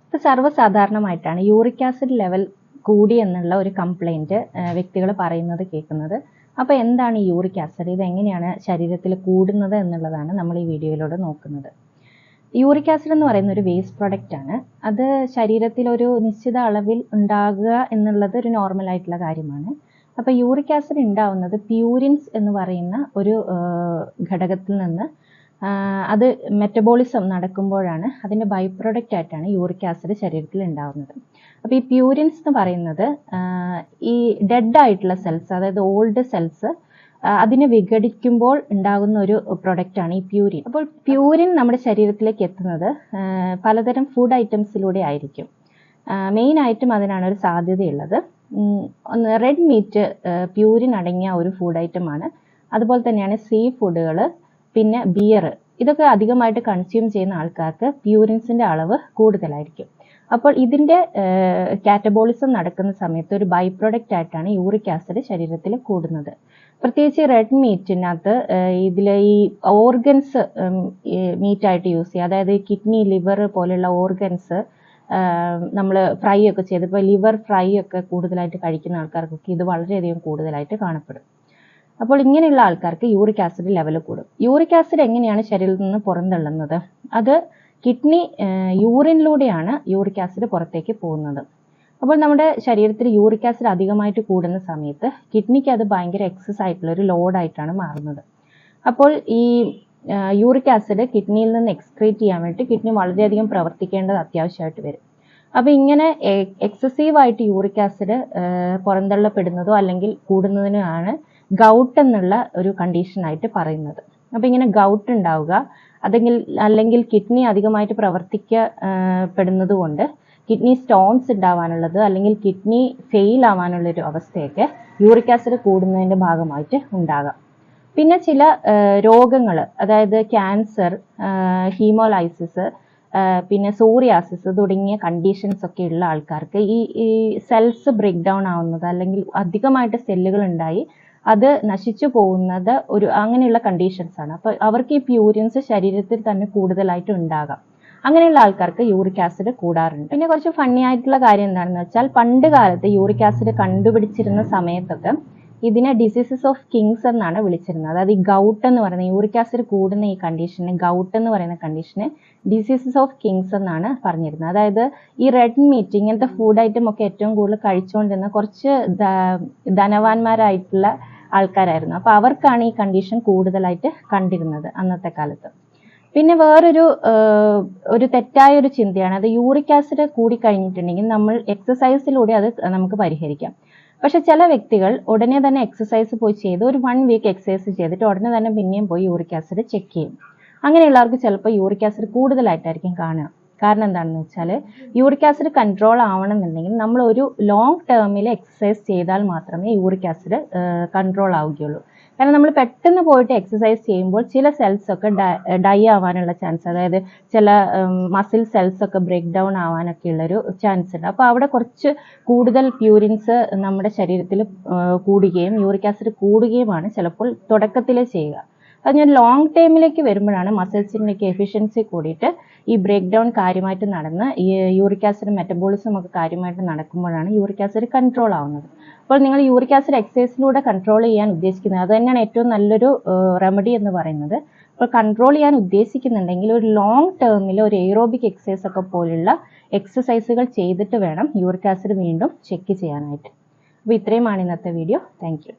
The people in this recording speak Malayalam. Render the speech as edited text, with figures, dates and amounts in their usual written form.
ഇപ്പോൾ സർവ്വസാധാരണമായിട്ടാണ് യൂറിക് ആസിഡ് ലെവൽ കൂടി എന്നുള്ള ഒരു കംപ്ലൈൻറ്റ് വ്യക്തികൾ പറയുന്നത് കേൾക്കുന്നത്. അപ്പോൾ എന്താണ് ഈ യൂറിക് ആസിഡ്, ഇത് എങ്ങനെയാണ് ശരീരത്തിൽ കൂടുന്നത് എന്നുള്ളതാണ് നമ്മൾ ഈ വീഡിയോയിലൂടെ നോക്കുന്നത്. യൂറിക് ആസിഡ് എന്ന് പറയുന്ന ഒരു വേസ്റ്റ് പ്രൊഡക്റ്റ് ആണ്. അത് ശരീരത്തിൽ ഒരു നിശ്ചിത അളവിൽ ഉണ്ടാകുക എന്നുള്ളത് ഒരു നോർമൽ ആയിട്ടുള്ള കാര്യമാണ്. അപ്പോൾ യൂറിക് ആസിഡ് ഉണ്ടാവുന്നത് പ്യൂരിൻസ് എന്ന് പറയുന്ന ഒരു ഘടകത്തിൽ നിന്ന് അത് മെറ്റബോളിസം നടക്കുമ്പോഴാണ് അതിൻ്റെ ബൈ പ്രൊഡക്റ്റ് ആയിട്ടാണ് യൂറിക് ആസിഡ് ശരീരത്തിൽ ഉണ്ടാവുന്നത്. അപ്പോൾ ഈ പ്യൂരിൻസ് എന്ന് പറയുന്നത് ഈ ഡെഡ് ആയിട്ടുള്ള സെൽസ്, അതായത് ഓൾഡ് സെൽസ്, അതിനെ വിഘടിക്കുമ്പോൾ ഉണ്ടാകുന്ന ഒരു പ്രൊഡക്റ്റാണ് ഈ പ്യൂരിൻ. അപ്പോൾ പ്യൂരിൻ നമ്മുടെ ശരീരത്തിലേക്ക് എത്തുന്നത് പലതരം ഫുഡ് ഐറ്റംസിലൂടെ ആയിരിക്കും. മെയിനായിട്ടും അതിനാണ് ഒരു സാധ്യതയുള്ളത്. റെഡ് മീറ്റ് പ്യൂരിൻ അടങ്ങിയ ഒരു ഫുഡ് ഐറ്റമാണ്. അതുപോലെ തന്നെയാണ് സീ ഫുഡുകൾ, പിന്നെ ബിയർ, ഇതൊക്കെ അധികമായിട്ട് കൺസ്യൂം ചെയ്യുന്ന ആൾക്കാർക്ക് പ്യൂരിൻസിൻ്റെ അളവ് കൂടുതലായിരിക്കും. അപ്പോൾ ഇതിൻ്റെ കാറ്റബോളിസം നടക്കുന്ന സമയത്ത് ഒരു ബൈ പ്രൊഡക്റ്റ് ആയിട്ടാണ് യൂറിക് ആസിഡ് ശരീരത്തിൽ കൂടുന്നത്. പ്രത്യേകിച്ച് റെഡ് മീറ്റിനകത്ത് ഇതിൽ ഈ ഓർഗൻസ് മീറ്റായിട്ട് യൂസ് ചെയ്യുക, അതായത് കിഡ്നി, ലിവർ പോലെയുള്ള ഓർഗൻസ് നമ്മൾ ഫ്രൈ ഒക്കെ ചെയ്ത്, ഇപ്പോൾ ലിവർ ഫ്രൈ ഒക്കെ കൂടുതലായിട്ട് കഴിക്കുന്ന ആൾക്കാർക്കൊക്കെ ഇത് വളരെയധികം കൂടുതലായിട്ട് കാണപ്പെടും. അപ്പോൾ ഇങ്ങനെയുള്ള ആൾക്കാർക്ക് യൂറിക് ആസിഡ് ലെവൽ കൂടും. യൂറിക് ആസിഡ് എങ്ങനെയാണ് ശരീരത്തിൽ നിന്ന് പുറന്തള്ളുന്നത്? അത് കിഡ്നി യൂറിനിലൂടെയാണ് യൂറിക് ആസിഡ് പുറത്തേക്ക് പോകുന്നത്. അപ്പോൾ നമ്മുടെ ശരീരത്തിൽ യൂറിക് ആസിഡ് അധികമായിട്ട് കൂടുന്ന സമയത്ത് കിഡ്നിക്ക് അത് ഭയങ്കര എക്സസ് ആയിട്ടുള്ള ഒരു ലോഡായിട്ടാണ് മാറുന്നത്. അപ്പോൾ ഈ യൂറിക് ആസിഡ് കിഡ്നിയിൽ നിന്ന് എക്സ്ക്രീറ്റ് ചെയ്യാൻ വേണ്ടി കിഡ്നി വളരെയധികം പ്രവർത്തിക്കേണ്ടത് അത്യാവശ്യമായിട്ട് വരും. അപ്പോൾ ഇങ്ങനെ എക്സസീവായിട്ട് യൂറിക് ആസിഡ് പുറന്തള്ളപ്പെടുന്നതോ അല്ലെങ്കിൽ കൂടുന്നതിനാണ് ഗൗട്ട് എന്നുള്ള ഒരു കണ്ടീഷനായിട്ട് പറയുന്നത്. അപ്പോൾ ഇങ്ങനെ ഗൗട്ട് ഉണ്ടാവുക അല്ലെങ്കിൽ കിഡ്നി അധികമായിട്ട് പ്രവർത്തിക്കപ്പെടുന്നത് കൊണ്ട് കിഡ്നി സ്റ്റോൺസ് ഉണ്ടാവാനുള്ളത് അല്ലെങ്കിൽ കിഡ്നി ഫെയിൽ ആവാനുള്ളൊരു അവസ്ഥയൊക്കെ യൂറിക് ആസിഡ് കൂടുന്നതിൻ്റെ ഭാഗമായിട്ട് ഉണ്ടാകാം. പിന്നെ ചില രോഗങ്ങൾ, അതായത് ക്യാൻസർ, ഹീമോലൈസിസ്, പിന്നെ സോറിയാസിസ് തുടങ്ങിയ കണ്ടീഷൻസ് ഒക്കെ ഉള്ള ആൾക്കാർക്ക് ഈ സെൽസ് ബ്രേക്ക് ഡൗൺ ആവുന്നത് അല്ലെങ്കിൽ അധികമായിട്ട് സെല്ലുകൾ ഉണ്ടായി അത് നശിച്ചു പോകുന്നത് അങ്ങനെയുള്ള കണ്ടീഷൻസ് ആണ്. അപ്പോൾ അവർക്ക് ഈ പ്യൂരിൻസ് ശരീരത്തിൽ തന്നെ കൂടുതലായിട്ട് ഉണ്ടാകാം. അങ്ങനെയുള്ള ആൾക്കാർക്ക് യൂറിക് ആസിഡ് കൂടാറുണ്ട്. പിന്നെ കുറച്ച് ഫണ്ണി ആയിട്ടുള്ള കാര്യം എന്താണെന്ന് വെച്ചാൽ, പണ്ട് കാലത്ത് യൂറിക് ആസിഡ് കണ്ടുപിടിച്ചിരുന്ന സമയത്തൊക്കെ ഇതിനെ ഡിസീസസ് ഓഫ് കിങ്സ് എന്നാണ് വിളിച്ചിരുന്നത്. അതായത് ഈ ഗൗട്ട് എന്ന് പറയുന്ന യൂറിക് ആസിഡ് കൂടുന്ന ഈ കണ്ടീഷനെ, ഗൗട്ട് എന്ന് പറയുന്ന കണ്ടീഷനെ ഡിസീസസ് ഓഫ് കിങ്സ് എന്നാണ് പറഞ്ഞിരുന്നത്. അതായത് ഈ റെഡ് മീറ്റ് ഇങ്ങനത്തെ ഫുഡ് ഐറ്റം ഒക്കെ ഏറ്റവും കൂടുതൽ കഴിച്ചുകൊണ്ടിരുന്ന കുറച്ച് ധനവാന്മാരായിട്ടുള്ള ആൾക്കാരായിരുന്നു. അപ്പോൾ അവർക്കാണ് ഈ കണ്ടീഷൻ കൂടുതലായിട്ട് കണ്ടിരുന്നത് അന്നത്തെ കാലത്ത്. പിന്നെ വേറൊരു തെറ്റായ ഒരു ചിന്തയാണ്, അത് യൂറിക് ആസിഡ് കൂടിക്കഴിഞ്ഞിട്ടുണ്ടെങ്കിൽ നമ്മൾ എക്സസൈസിലൂടെ അത് നമുക്ക് പരിഹരിക്കാം. പക്ഷെ ചില വ്യക്തികൾ ഉടനെ തന്നെ എക്സസൈസ് പോയി ചെയ്ത് ഒരു 1 വീക്ക് എക്സസൈസ് ചെയ്തിട്ട് ഉടനെ തന്നെ പിന്നെയും പോയി യൂറിക് ആസിഡ് ചെക്ക് ചെയ്യും. അങ്ങനെയുള്ളവർക്ക് ചിലപ്പോൾ യൂറിക് ആസിഡ് കൂടുതലായിട്ടായിരിക്കും കാണുക. കാരണം എന്താണെന്ന് വെച്ചാൽ, യൂറിക് ആസിഡ് കൺട്രോൾ ആവണമെന്നുണ്ടെങ്കിൽ നമ്മൾ ഒരു ലോങ് ടേമിൽ എക്സസൈസ് ചെയ്താൽ മാത്രമേ യൂറിക് ആസിഡ് കൺട്രോൾ ആവുകയുള്ളൂ. കാരണം നമ്മൾ പെട്ടെന്ന് പോയിട്ട് എക്സസൈസ് ചെയ്യുമ്പോൾ ചില സെൽസ് ഒക്കെ ഡൈ ആവാനുള്ള ചാൻസ്, അതായത് ചില മസിൽ സെൽസ് ഒക്കെ ബ്രേക്ക് ഡൗൺ ആവാനൊക്കെ ഉള്ളൊരു ചാൻസ് ഉണ്ട്. അപ്പോൾ അവിടെ കുറച്ച് കൂടുതൽ പ്യൂരിൻസ് നമ്മുടെ ശരീരത്തിൽ കൂടുകയും യൂറിക് ആസിഡ് കൂടുകയുമാണ് ചിലപ്പോൾ തുടക്കത്തിലേ ചെയ്യുക. അത് ഞാൻ ലോങ് ടൈമിലേക്ക് വരുമ്പോഴാണ് മസിൽസിൻ്റെയൊക്കെ എഫിഷ്യൻസി കൂടിയിട്ട് ഈ ബ്രേക്ക് ഡൗൺ കാര്യമായിട്ട് നടന്ന് ഈ യൂറിക് ആസിഡ് മെറ്റബോളിസം ഒക്കെ കാര്യമായിട്ട് നടക്കുമ്പോഴാണ് യൂറിക് ആസിഡ് കൺട്രോൾ ആവുന്നത്. അപ്പോൾ നിങ്ങൾ യൂറിക് ആസിഡ് എക്സസൈസിലൂടെ കൺട്രോൾ ചെയ്യാൻ ഉദ്ദേശിക്കുന്നത്, അത് തന്നെയാണ് ഏറ്റവും നല്ലൊരു റെമഡി എന്ന് പറയുന്നത്. അപ്പോൾ കൺട്രോൾ ചെയ്യാൻ ഉദ്ദേശിക്കുന്നുണ്ടെങ്കിൽ ഒരു ലോങ് ടേമിൽ ഒരു എയ്റോബിക് എക്സസൈസ് ഒക്കെ പോലുള്ള എക്സസൈസുകൾ ചെയ്തിട്ട് വേണം യൂറിക് ആസിഡ് വീണ്ടും ചെക്ക് ചെയ്യാനായിട്ട്. അപ്പോൾ ഇത്രയുമാണ് ഇന്നത്തെ വീഡിയോ. Thank you.